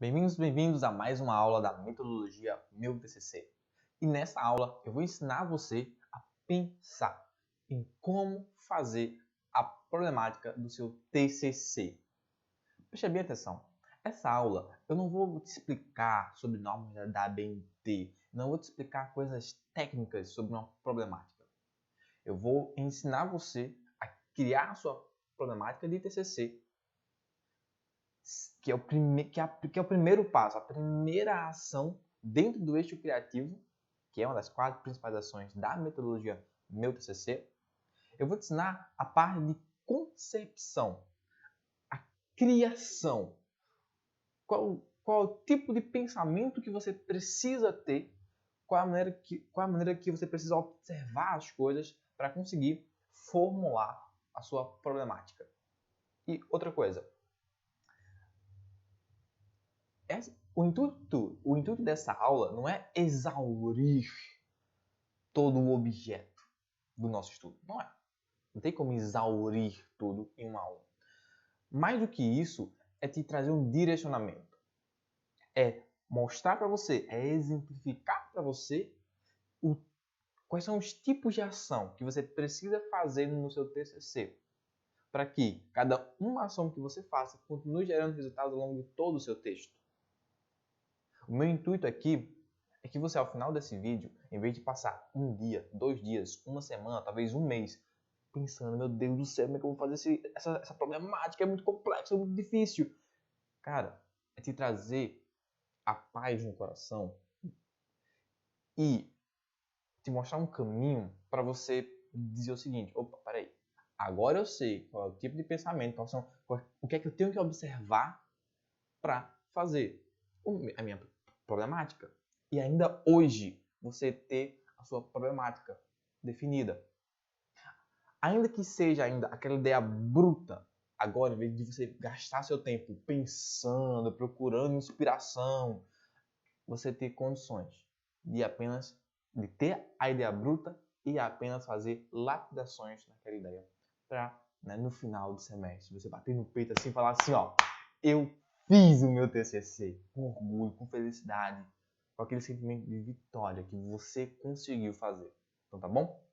Bem-vindos a mais uma aula da metodologia Meu TCC. E nessa aula eu vou ensinar você a pensar em como fazer a problemática do seu TCC. Preste bem atenção. Essa aula eu não vou te explicar sobre normas da ABNT, não vou te explicar coisas técnicas sobre uma problemática. Eu vou ensinar você a criar a sua problemática de TCC, que é o primeiro passo, a primeira ação dentro do eixo criativo, que é uma das 4 principais ações da metodologia Meu TCC. Eu vou te ensinar a parte de concepção, a criação. Qual o tipo de pensamento que você precisa ter, qual a maneira que você precisa observar as coisas para conseguir formular a sua problemática. E outra coisa, o intuito dessa aula não é exaurir todo o objeto do nosso estudo. Não é. Não tem como exaurir tudo em uma aula. Mais do que isso, é te trazer um direcionamento. É mostrar para você, é exemplificar para você quais são os tipos de ação que você precisa fazer no seu TCC. Para que cada uma ação que você faça continue gerando resultados ao longo de todo o seu texto. O meu intuito aqui é que você, ao final desse vídeo, em vez de passar um dia, 2 dias, uma semana, talvez um mês, pensando, meu Deus do céu, como é que eu vou fazer essa problemática? É muito complexo, é muito difícil. Cara, é te trazer a paz no coração e te mostrar um caminho para você dizer o seguinte: opa, peraí, agora eu sei qual é o tipo de pensamento, o que é que eu tenho que observar para fazer a minha problemática. E ainda hoje você ter a sua problemática definida. Ainda que seja ainda aquela ideia bruta, agora, em vez de você gastar seu tempo pensando, procurando inspiração, você ter condições de ter a ideia bruta e apenas fazer lapidações naquela ideia. Para, no final do semestre, você bater no peito assim e falar assim, ó, eu fiz o meu TCC com orgulho, com felicidade, com aquele sentimento de vitória que você conseguiu fazer. Então tá bom?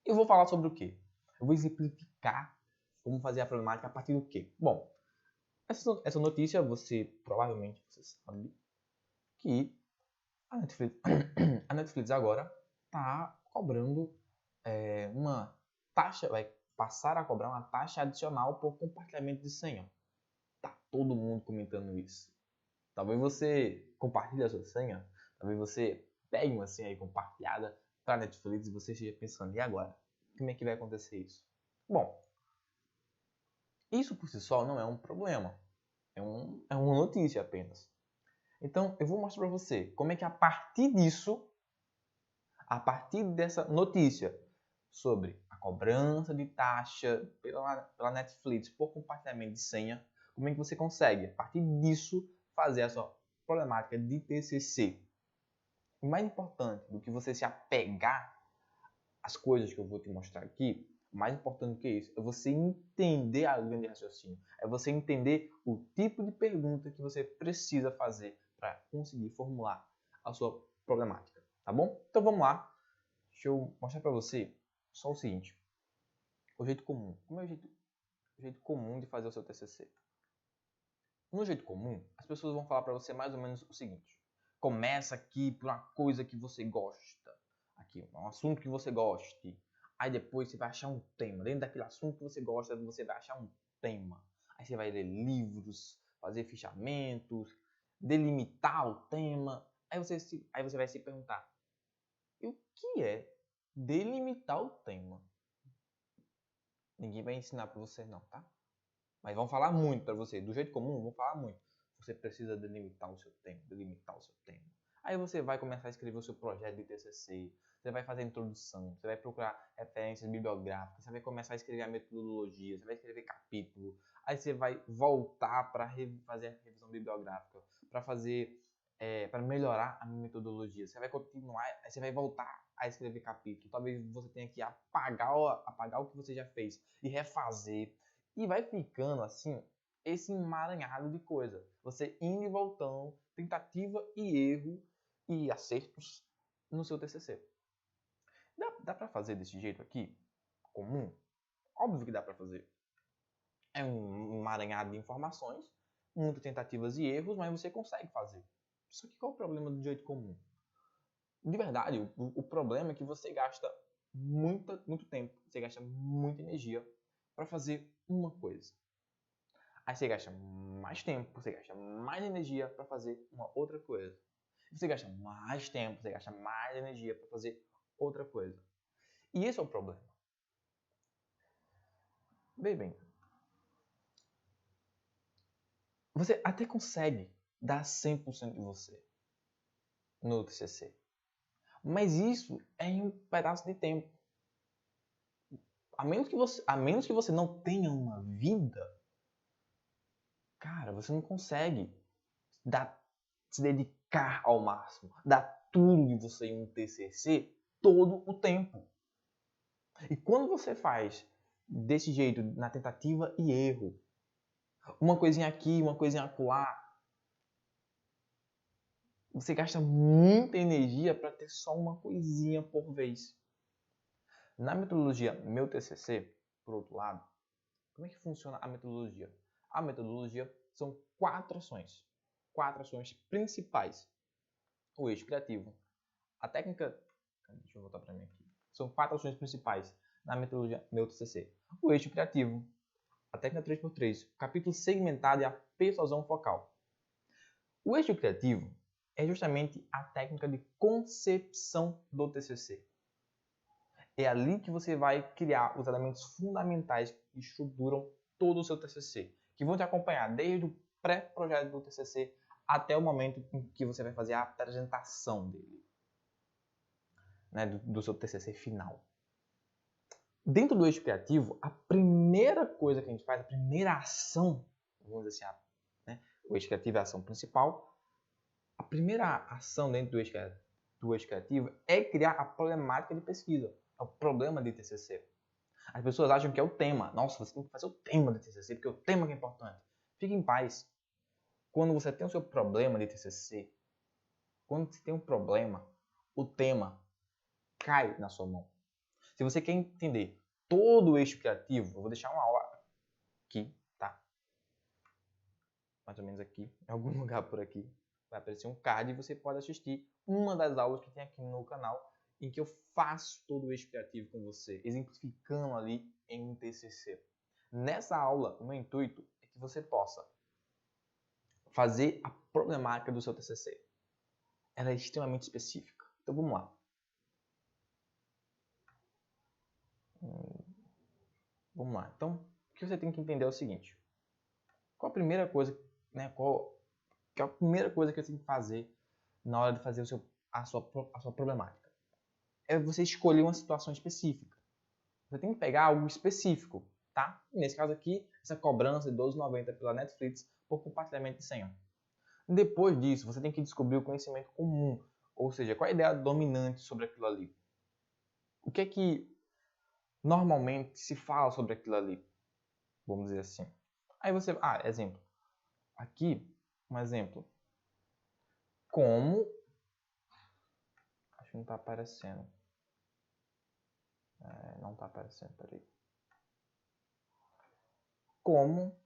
Eu vou falar sobre o quê? Eu vou exemplificar como fazer a problemática a partir do quê? Bom, essa notícia provavelmente você sabe que a Netflix agora está cobrando uma taxa, vai passar a cobrar uma taxa adicional por compartilhamento de senha. Tá todo mundo comentando isso. Talvez você compartilhe a sua senha, talvez você pegue uma senha aí compartilhada para a Netflix e você esteja pensando, e agora? Como é que vai acontecer isso? Bom, isso por si só não é um problema. É uma notícia apenas. Então, eu vou mostrar para você como é que a partir disso, a partir dessa notícia sobre a cobrança de taxa pela Netflix por compartilhamento de senha, como é que você consegue, a partir disso, fazer a sua problemática de TCC. O mais importante do que você se apegar às coisas que eu vou te mostrar aqui, mais importante do que isso, é você entender a linha de raciocínio, é você entender o tipo de pergunta que você precisa fazer para conseguir formular a sua problemática, tá bom? Então vamos lá, deixa eu mostrar para você só o seguinte, o jeito comum. Como é o jeito comum de fazer o seu TCC? No jeito comum, as pessoas vão falar para você mais ou menos o seguinte: começa aqui por uma coisa que você gosta, aqui, um assunto que você goste. Aí depois você vai achar um tema. Dentro daquele assunto que você gosta, você vai achar um tema. Aí você vai ler livros, fazer fichamentos, delimitar o tema. Aí você vai se perguntar: e o que é delimitar o tema? Ninguém vai ensinar para você não, tá? Mas vão falar muito para você. Do jeito comum, vão falar muito. Você precisa delimitar o seu tempo, delimitar o seu tempo. Aí você vai começar a escrever o seu projeto de TCC, você vai fazer a introdução, você vai procurar referências bibliográficas, você vai começar a escrever a metodologia, você vai escrever capítulo, aí você vai voltar para fazer a revisão bibliográfica, para melhorar a metodologia. Você vai continuar, aí você vai voltar a escrever capítulo. Talvez você tenha que apagar o que você já fez e refazer. E vai ficando assim esse emaranhado de coisa. Você indo e voltando, tentativa e erro e acertos no seu TCC. Dá para fazer desse jeito aqui? Comum? Óbvio que dá para fazer. É um emaranhado de informações, muitas tentativas e erros, mas você consegue fazer. Só que qual é o problema do jeito comum? De verdade, o problema é que você gasta muito tempo, você gasta muita energia para fazer uma coisa. Aí você gasta mais tempo, você gasta mais energia para fazer uma outra coisa. Você gasta mais tempo, você gasta mais energia para fazer outra coisa. E esse é o problema. Bem, você até consegue dar 100% de você no TCC. Mas isso é em um pedaço de tempo. A menos que você não tenha uma vida, cara, você não consegue se dedicar ao máximo, dar tudo de você em um TCC todo o tempo. E quando você faz desse jeito, na tentativa e erro, uma coisinha aqui, uma coisinha acolá, você gasta muita energia para ter só uma coisinha por vez. Na metodologia Meu TCC, por outro lado, como é que funciona a metodologia? A metodologia são 4 ações. 4 ações principais. O eixo criativo. A técnica... Deixa eu voltar para mim aqui. São 4 ações principais na metodologia Meu TCC. O eixo criativo. A técnica 3x3. O capítulo segmentado e a persuasão focal. O eixo criativo é justamente a técnica de concepção do TCC. É ali que você vai criar os elementos fundamentais que estruturam todo o seu TCC, que vão te acompanhar desde o pré-projeto do TCC até o momento em que você vai fazer a apresentação dele, né, do seu TCC final. Dentro do eixo criativo, a primeira coisa que a gente faz, a primeira ação, vamos dizer assim, né, o eixo criativo é a ação principal, a primeira ação dentro do eixo criativo é criar a problemática de pesquisa. É o problema de TCC. As pessoas acham que é o tema. Nossa, você tem que fazer o tema de TCC, porque é o tema que é importante. Fique em paz. Quando você tem o seu problema de TCC, quando você tem um problema, o tema cai na sua mão. Se você quer entender todo o eixo criativo, eu vou deixar uma aula aqui, tá? Mais ou menos aqui, em algum lugar por aqui. Vai aparecer um card e você pode assistir uma das aulas que tem aqui no canal, em que eu faço todo o eixo criativo com você, exemplificando ali em um TCC. Nessa aula, o meu intuito é que você possa fazer a problemática do seu TCC. Ela é extremamente específica. Então vamos lá. Vamos lá. Então, o que você tem que entender é o seguinte. Qual a primeira coisa, né? Que é a primeira coisa que você tem que fazer na hora de fazer a sua problemática? É você escolher uma situação específica. Você tem que pegar algo específico, tá? Nesse caso aqui, essa cobrança de R$12,90 pela Netflix por compartilhamento de senha. Depois disso, você tem que descobrir o conhecimento comum, ou seja, qual é a ideia dominante sobre aquilo ali. O que é que normalmente se fala sobre aquilo ali? Vamos dizer assim. Aí você... exemplo. Aqui, um exemplo. Como... Acho que não está aparecendo. Não está aparecendo, peraí. Como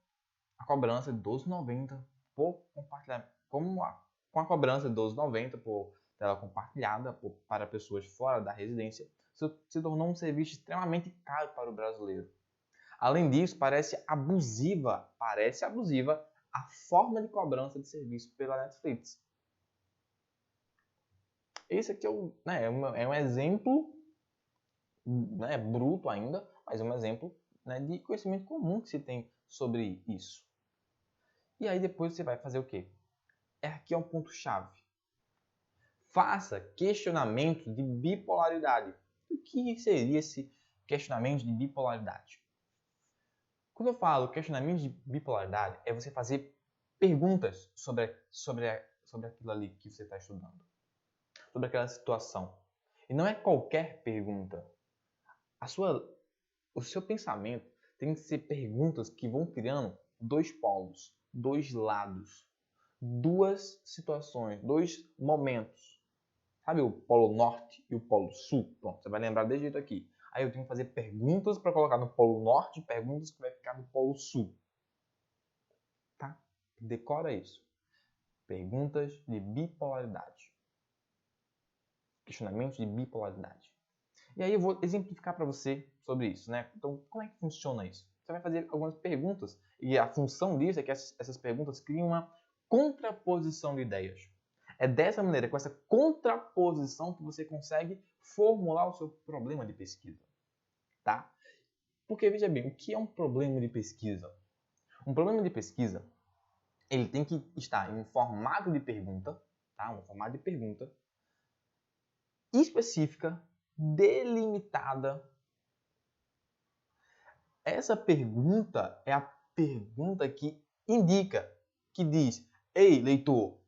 a cobrança de R$12,90 por compartilhamento. Com a cobrança de R$12,90 por tela compartilhada para pessoas fora da residência, se tornou um serviço extremamente caro para o brasileiro. Além disso, parece abusiva a forma de cobrança de serviço pela Netflix. Esse aqui é um exemplo, né, bruto ainda, mas é um exemplo, né, de conhecimento comum que se tem sobre isso. E aí depois você vai fazer o quê? Aqui é um ponto-chave. Faça questionamento de bipolaridade. O que seria esse questionamento de bipolaridade? Quando eu falo questionamento de bipolaridade, é você fazer perguntas sobre aquilo ali que você está estudando. Sobre aquela situação. E não é qualquer pergunta. O seu pensamento tem que ser perguntas que vão criando dois polos, dois lados, duas situações, dois momentos. Sabe o polo norte e o polo sul? Pronto, você vai lembrar desse jeito aqui. Aí eu tenho que fazer perguntas para colocar no polo norte e perguntas que vai ficar no polo sul. Tá? Decora isso. Perguntas de bipolaridade. Questionamentos de bipolaridade. E aí eu vou exemplificar para você sobre isso, né? Então, como é que funciona isso? Você vai fazer algumas perguntas e a função disso é que essas perguntas criam uma contraposição de ideias. É dessa maneira, com essa contraposição, que você consegue formular o seu problema de pesquisa, tá? Porque, veja bem, o que é um problema de pesquisa? Um problema de pesquisa, ele tem que estar em um formato de pergunta, tá? Um formato de pergunta específica, delimitada. Essa pergunta é a pergunta que indica, que diz: ei, leitor,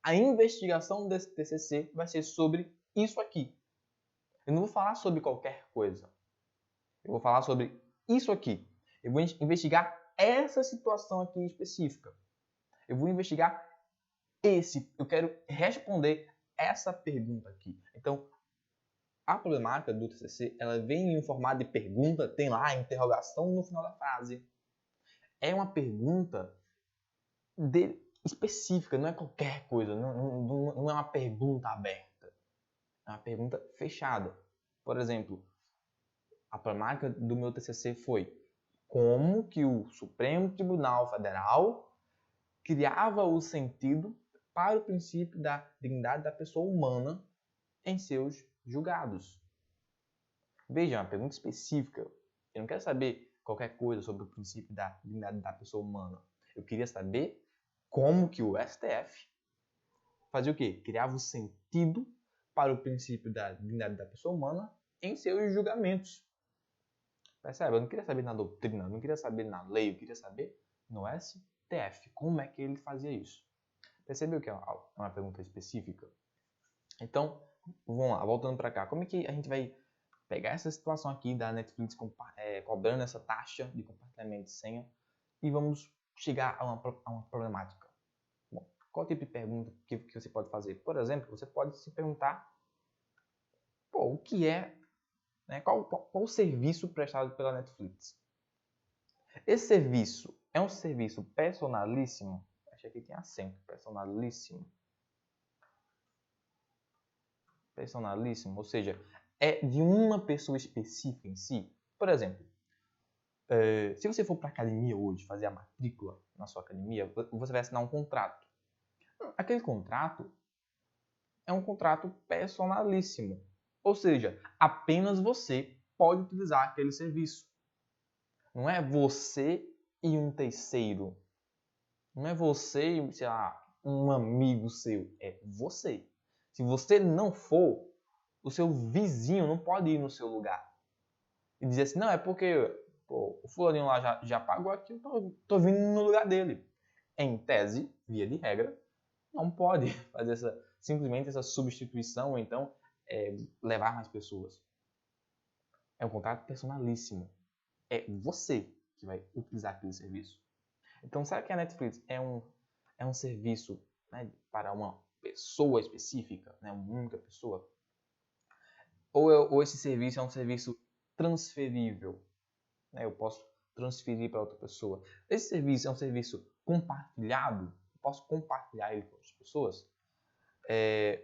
a investigação desse TCC vai ser sobre isso aqui. Eu não vou falar sobre qualquer coisa. Eu vou falar sobre isso aqui. Eu vou investigar essa situação aqui específica. Eu vou investigar eu quero responder essa pergunta aqui. Então, a problemática do TCC, ela vem em um formato de pergunta, tem lá a interrogação no final da frase. É uma pergunta específica, não é qualquer coisa, não é uma pergunta aberta. É uma pergunta fechada. Por exemplo, a problemática do meu TCC foi como que o Supremo Tribunal Federal criava o sentido para o princípio da dignidade da pessoa humana em seus julgados. Veja, é uma pergunta específica. Eu não quero saber qualquer coisa sobre o princípio da dignidade da pessoa humana. Eu queria saber como que o STF fazia o quê? Criava o sentido para o princípio da dignidade da pessoa humana em seus julgamentos. Percebe? Eu não queria saber na doutrina, eu não queria saber na lei, eu queria saber no STF. Como é que ele fazia isso? Percebeu que é uma pergunta específica? Então, vamos lá, voltando para cá. Como é que a gente vai pegar essa situação aqui da Netflix cobrando essa taxa de compartilhamento de senha e vamos chegar a uma problemática? Bom, qual tipo de pergunta que você pode fazer? Por exemplo, você pode se perguntar o que é, né, qual o serviço prestado pela Netflix? Esse serviço é um serviço personalíssimo? Achei que tinha acento, personalíssimo. Personalíssimo, ou seja, é de uma pessoa específica em si. Por exemplo, se você for para a academia hoje, fazer a matrícula na sua academia, você vai assinar um contrato. Aquele contrato é um contrato personalíssimo. Ou seja, apenas você pode utilizar aquele serviço. Não é você e um terceiro. Não é você e, sei lá, um amigo seu. É você. Se você não for, o seu vizinho não pode ir no seu lugar. E dizer assim, não, é porque o fulaninho lá já pagou aqui, eu tô vindo no lugar dele. Em tese, via de regra, não pode fazer simplesmente essa substituição ou então levar mais pessoas. É um contrato personalíssimo. É você que vai utilizar aquele serviço. Então, será que a Netflix é um serviço, né, para uma pessoa específica, né, uma única pessoa? Ou esse serviço é um serviço transferível? Né, eu posso transferir para outra pessoa. Esse serviço é um serviço compartilhado? Eu posso compartilhar ele com outras pessoas?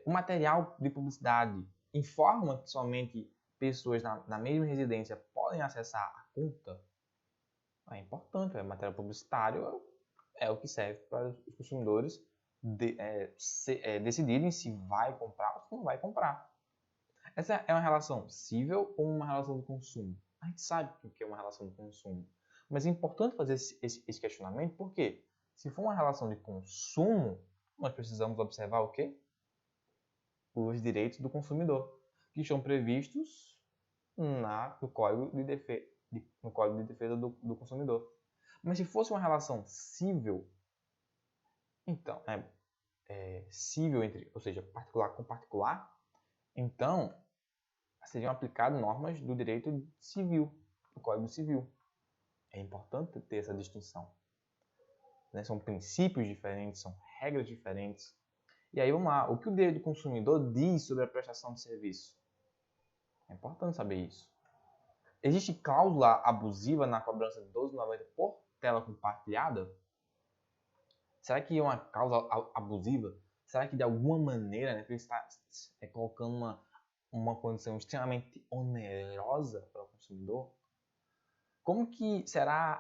O material de publicidade informa que somente pessoas na mesma residência podem acessar a conta? É importante, o material publicitário é o que serve para os consumidores decidirem se vai comprar ou se não vai comprar. Essa é uma relação cível ou uma relação de consumo? A gente sabe o que é uma relação de consumo. Mas é importante fazer esse questionamento porque, se for uma relação de consumo, nós precisamos observar o quê? Os direitos do consumidor, que estão previstos no Código de Defesa do Consumidor. Mas se fosse uma relação cível, então, cível ou seja, particular com particular, então seriam aplicadas normas do direito civil, do Código Civil. É importante ter essa distinção. né? São princípios diferentes, são regras diferentes. E aí, vamos lá. O que o direito do consumidor diz sobre a prestação de serviço? É importante saber isso. Existe cláusula abusiva na cobrança de R$ 12,90 por tela compartilhada? Será que é uma cláusula abusiva? Será que de alguma maneira, né, ele está colocando uma condição extremamente onerosa para o consumidor? Como que será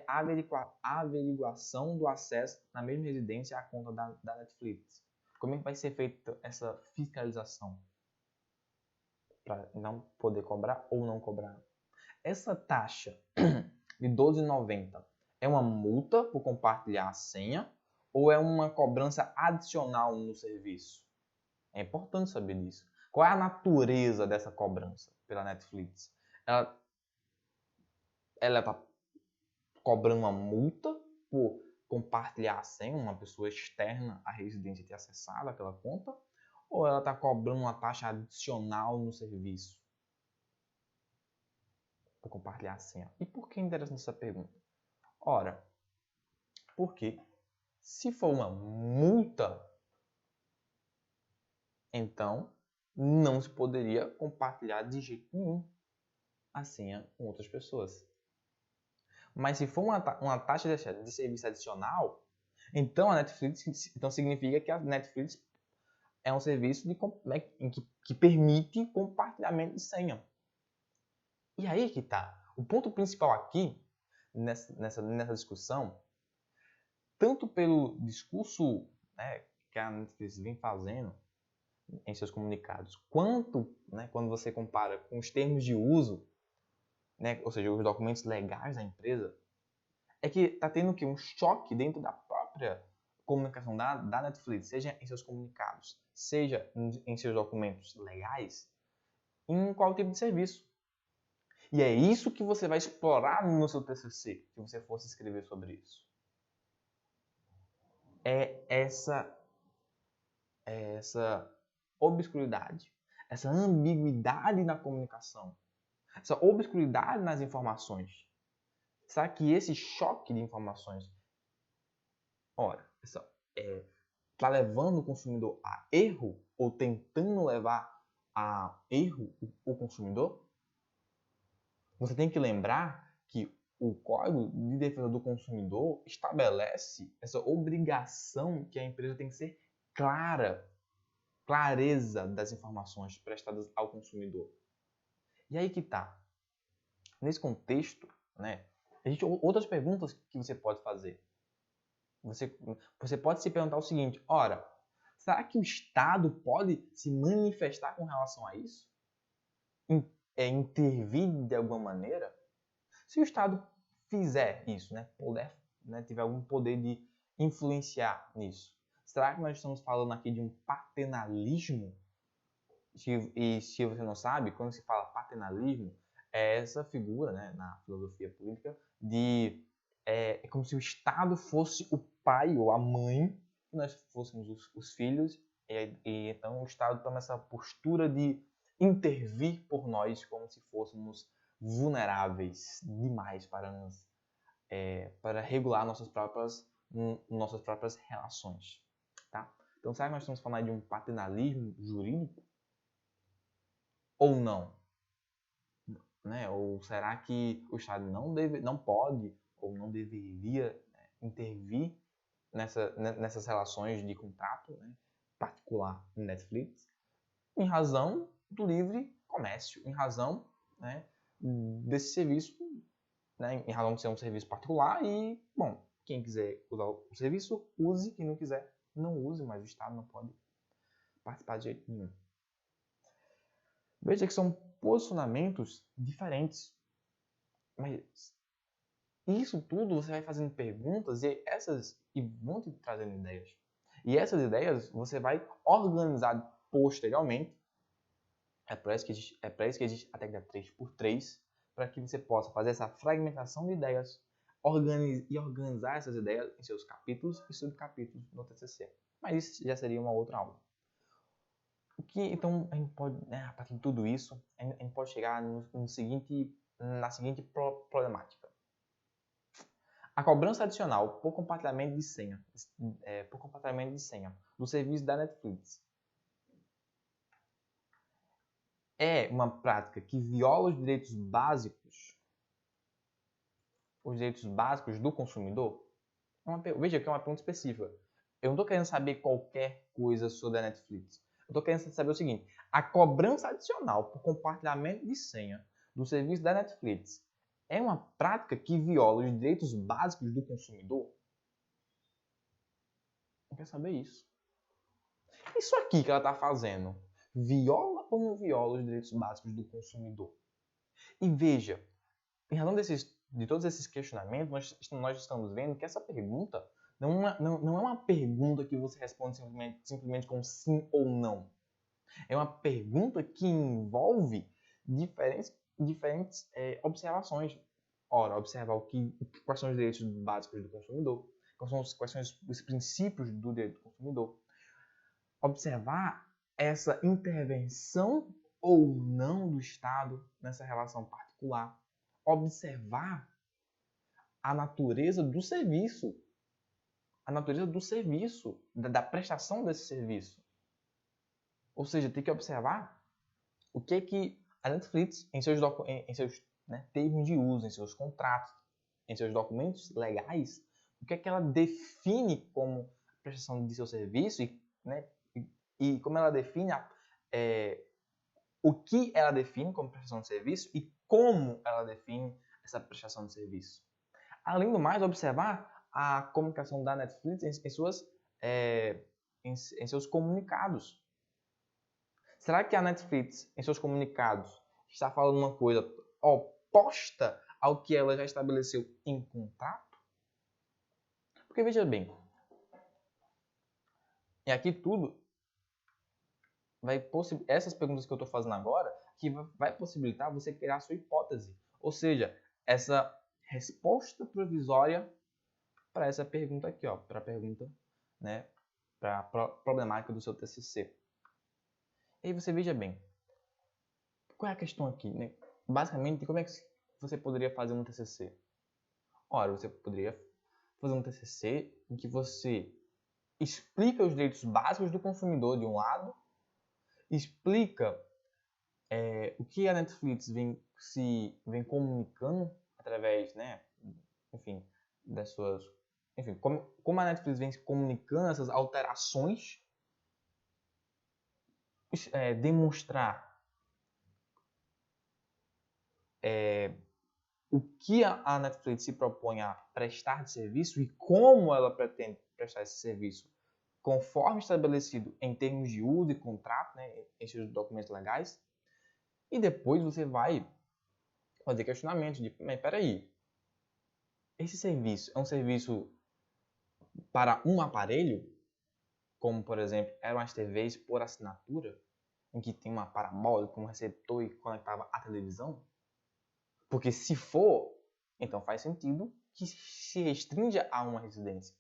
a averiguação do acesso na mesma residência à conta da Netflix? Como é que vai ser feita essa fiscalização? Para não poder cobrar ou não cobrar. Essa taxa de R$ 12,90 é uma multa por compartilhar a senha ou é uma cobrança adicional no serviço? É importante saber disso. Qual é a natureza dessa cobrança pela Netflix? Ela está cobrando uma multa por compartilhar a senha, uma pessoa externa à residência ter acessado aquela conta, ou ela está cobrando uma taxa adicional no serviço por compartilhar a senha? E por que é interessante essa pergunta? Ora, porque se for uma multa, então não se poderia compartilhar de jeito nenhum a senha com outras pessoas. Mas se for uma taxa de serviço adicional, então a Netflix, então significa que a Netflix é um serviço que permite compartilhamento de senha. E aí que tá. O ponto principal aqui, nessa discussão, tanto pelo discurso, né, que a Netflix vem fazendo em seus comunicados, quanto, né, quando você compara com os termos de uso, né, ou seja, os documentos legais da empresa, é que está tendo o quê? Um choque dentro da própria comunicação da Netflix, seja em seus comunicados, seja em seus documentos legais, em qual tipo de serviço. E é isso que você vai explorar no seu TCC, se você fosse escrever sobre isso. É essa obscuridade, essa ambiguidade na comunicação, essa obscuridade nas informações. Será que esse choque de informações, está levando o consumidor a erro ou tentando levar a erro o consumidor? Você tem que lembrar que o Código de Defesa do Consumidor estabelece essa obrigação que a empresa tem que ser clareza das informações prestadas ao consumidor. E aí que tá. Nesse contexto, né, existem outras perguntas que você pode fazer. Você pode se perguntar o seguinte: ora, será que o Estado pode se manifestar com relação a isso? Intervir de alguma maneira? Se o Estado fizer isso, né, tiver algum poder de influenciar nisso, será que nós estamos falando aqui de um paternalismo? E se você não sabe, quando se fala paternalismo, é essa figura, né, na filosofia política é como se o Estado fosse o pai ou a mãe, e nós fôssemos os filhos, e então o Estado toma essa postura de intervir por nós como se fôssemos vulneráveis demais para regular nossas próprias relações. Tá? Então, será que nós estamos falando de um paternalismo jurídico? Ou não? Né? Ou será que o Estado não pode ou não deveria intervir nessas relações de contrato, né, particular Netflix, em razão do livre comércio, em razão, né, desse serviço, né, em razão de ser um serviço particular e, bom, quem quiser usar o serviço, use, quem não quiser, não use, mas o Estado não pode participar de jeito nenhum. Veja que são posicionamentos diferentes, mas isso tudo você vai fazendo perguntas e vão te trazendo ideias. E essas ideias você vai organizar posteriormente. É para isso que existe a técnica 3x3, para que você possa fazer essa fragmentação de ideias e organizar essas ideias em seus capítulos e subcapítulos no TCC. Mas isso já seria uma outra aula. Então, a gente pode, a partir de tudo isso, a gente pode chegar na seguinte problemática. A cobrança adicional por compartilhamento de senha, do serviço da Netflix é uma prática que viola os direitos básicos do consumidor? Veja que é uma pergunta específica. Eu não estou querendo saber qualquer coisa sobre a Netflix. Eu estou querendo saber o seguinte: a cobrança adicional por compartilhamento de senha do serviço da Netflix é uma prática que viola os direitos básicos do consumidor? Eu quero saber isso. Isso aqui que ela está fazendo, viola ou não viola os direitos básicos do consumidor? E veja, em razão de todos esses questionamentos, nós estamos vendo que essa pergunta não é uma pergunta que você responde simplesmente com sim ou não. É uma pergunta que envolve diferentes observações. Ora, observar quais são os direitos básicos do consumidor, quais são os princípios do direito do consumidor. Observar essa intervenção ou não do Estado nessa relação particular. Observar a natureza do serviço. Da prestação desse serviço. Ou seja, tem que observar o que a Netflix, em seus termos de uso, em seus contratos, em seus documentos legais, o que ela define como prestação de seu serviço e como ela define o que ela define como prestação de serviço e como ela define essa prestação de serviço. Além do mais, observar a comunicação da Netflix em seus comunicados. Será que a Netflix, em seus comunicados, está falando uma coisa oposta ao que ela já estabeleceu em contrato? Porque veja bem, e aqui tudo essas perguntas que eu estou fazendo agora, que vai possibilitar você criar a sua hipótese. Ou seja, essa resposta provisória para essa pergunta aqui, para a pergunta, para a problemática do seu TCC. E aí você veja bem, qual é a questão aqui, né? Basicamente, como é que você poderia fazer um TCC? Ora, você poderia fazer um TCC em que você explica os direitos básicos do consumidor de um lado, explica o que a Netflix vem comunicando através, das suas... Enfim, como a Netflix vem comunicando essas alterações, demonstrar o que a Netflix se propõe a prestar de serviço e como ela pretende prestar esse serviço, conforme estabelecido em termos de uso e contrato, em seus documentos legais. E depois você vai fazer questionamentos de, mas peraí, esse serviço é um serviço para um aparelho, como por exemplo eram as TVs por assinatura, em que tem uma parabólica, um receptor e conectava à televisão? Porque se for, então faz sentido que se restrinja a uma residência.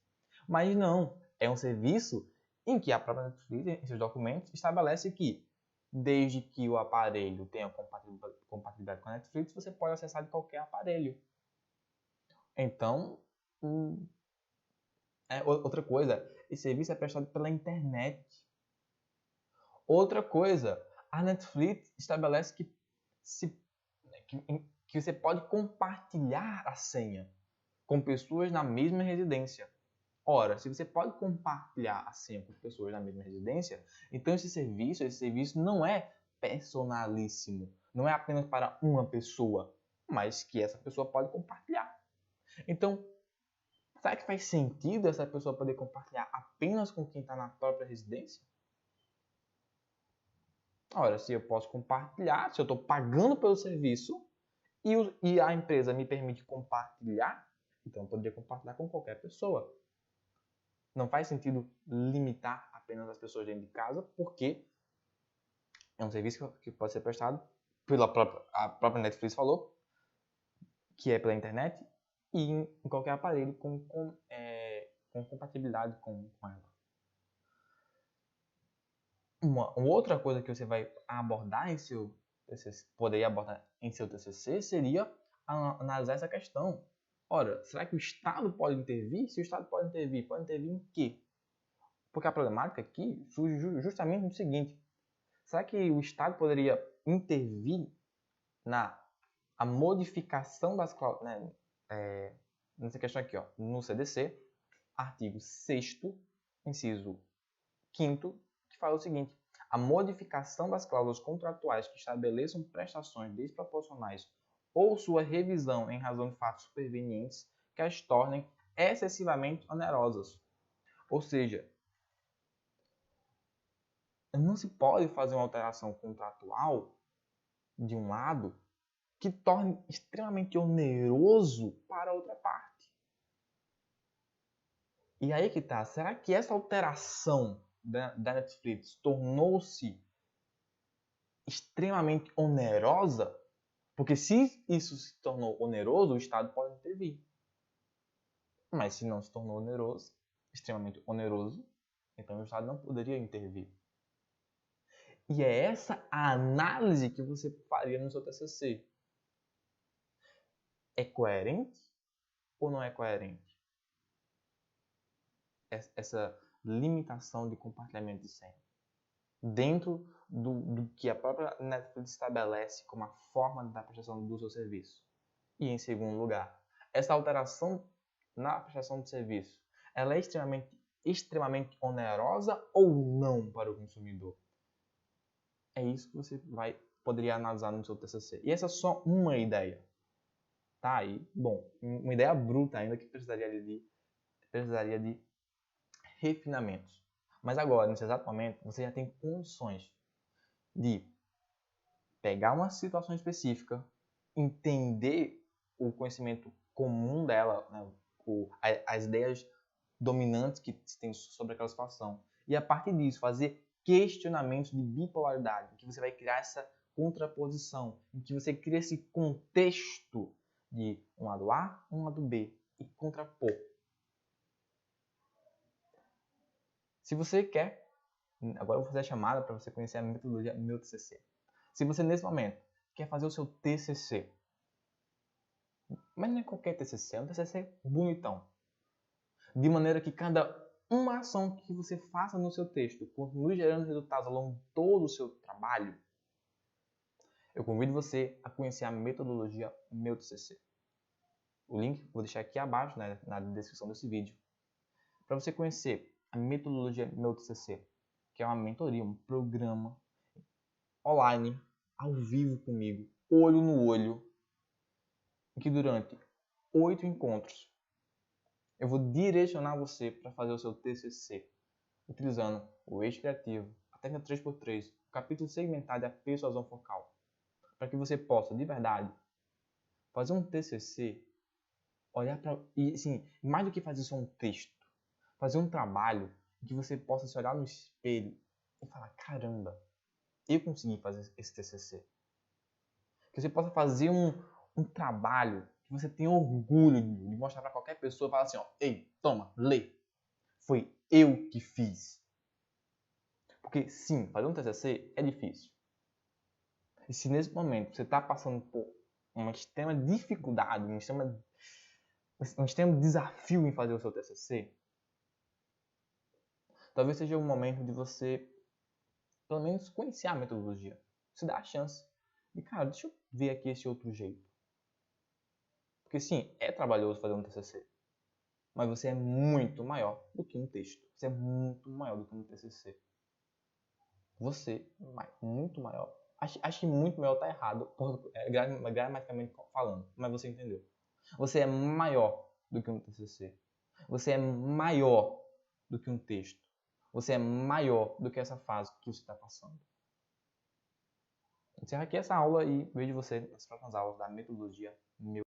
Mas não, é um serviço em que a própria Netflix, em seus documentos, estabelece que desde que o aparelho tenha compatibilidade com a Netflix, você pode acessar de qualquer aparelho. Então, outra coisa, esse serviço é prestado pela internet. Outra coisa, a Netflix estabelece que você pode compartilhar a senha com pessoas na mesma residência. Ora, se você pode compartilhar a senha com pessoas na mesma residência, então esse serviço não é personalíssimo. Não é apenas para uma pessoa, mas que essa pessoa pode compartilhar. Então, será que faz sentido essa pessoa poder compartilhar apenas com quem está na própria residência? Ora, se eu posso compartilhar, se eu estou pagando pelo serviço e a empresa me permite compartilhar, então eu poderia compartilhar com qualquer pessoa. Não faz sentido limitar apenas as pessoas dentro de casa, porque é um serviço que pode ser prestado a própria Netflix falou, que é pela internet, e em qualquer aparelho com compatibilidade com ela. Uma outra coisa que você vai abordar em seu TCC, poderia abordar em seu TCC, seria analisar essa questão. Ora, será que o Estado pode intervir? Se o Estado pode intervir em quê? Porque a problemática aqui surge justamente no seguinte: será que o Estado poderia intervir na a modificação das cláusulas, né, nessa questão aqui, ó, no CDC, artigo 6º, inciso 5º, que fala o seguinte: a modificação das cláusulas contratuais que estabeleçam prestações desproporcionais ou sua revisão em razão de fatos supervenientes que as tornem excessivamente onerosas. Ou seja, não se pode fazer uma alteração contratual de um lado que torne extremamente oneroso para a outra parte. E aí que tá, será que essa alteração da Netflix tornou-se extremamente onerosa? Porque se isso se tornou oneroso, o Estado pode intervir. Mas se não se tornou oneroso, extremamente oneroso, então o Estado não poderia intervir. E é essa a análise que você faria no seu TCC. É coerente ou não é coerente? Essa limitação de compartilhamento de senha. Dentro do que a própria Netflix estabelece como a forma da prestação do seu serviço. E em segundo lugar, essa alteração na prestação de serviço, ela é extremamente onerosa ou não para o consumidor? É isso que você poderia analisar no seu TCC. E essa é só uma ideia. Tá aí, bom, uma ideia bruta ainda que precisaria de refinamentos. Mas agora, nesse exato momento, você já tem condições de pegar uma situação específica, entender o conhecimento comum dela, né, as ideias dominantes que se tem sobre aquela situação, e a partir disso fazer questionamentos de bipolaridade, em que você vai criar essa contraposição, em que você cria esse contexto de um lado A, um lado B, e contrapor. Se você quer, agora eu vou fazer a chamada para você conhecer a metodologia Meu TCC. Se você nesse momento quer fazer o seu TCC, mas não é qualquer TCC, é um TCC bonitão, de maneira que cada uma ação que você faça no seu texto continue gerando resultados ao longo de todo o seu trabalho, eu convido você a conhecer a metodologia Meu TCC. O link vou deixar aqui abaixo, né, na descrição desse vídeo, para você conhecer a metodologia Meu TCC, que é uma mentoria, um programa online, ao vivo comigo, olho no olho, em que durante 8 encontros eu vou direcionar você para fazer o seu TCC, utilizando o eixo criativo, a técnica 3x3, o capítulo segmentado e a persuasão focal, para que você possa, de verdade, fazer um TCC, olhar para... E, assim, mais do que fazer só um texto, fazer um trabalho em que você possa se olhar no espelho e falar, caramba, eu consegui fazer esse TCC. Que você possa fazer um trabalho que você tenha orgulho de mostrar para qualquer pessoa e falar assim, ó, ei, toma, lê. Foi eu que fiz. Porque sim, fazer um TCC é difícil. E se nesse momento você está passando por uma extrema dificuldade, um extremo desafio em fazer o seu TCC, talvez seja o momento de você, pelo menos, conhecer a metodologia. Você dá a chance de, cara, deixa eu ver aqui esse outro jeito. Porque sim, é trabalhoso fazer um TCC. Mas você é muito maior do que um texto. Você é muito maior do que um TCC. Você é muito maior. Acho que muito maior está errado, gramaticalmente falando. Mas você entendeu. Você é maior do que um TCC. Você é maior do que um texto. Você é maior do que essa fase que você está passando. Encerro aqui essa aula e vejo você nas próximas aulas da metodologia Meu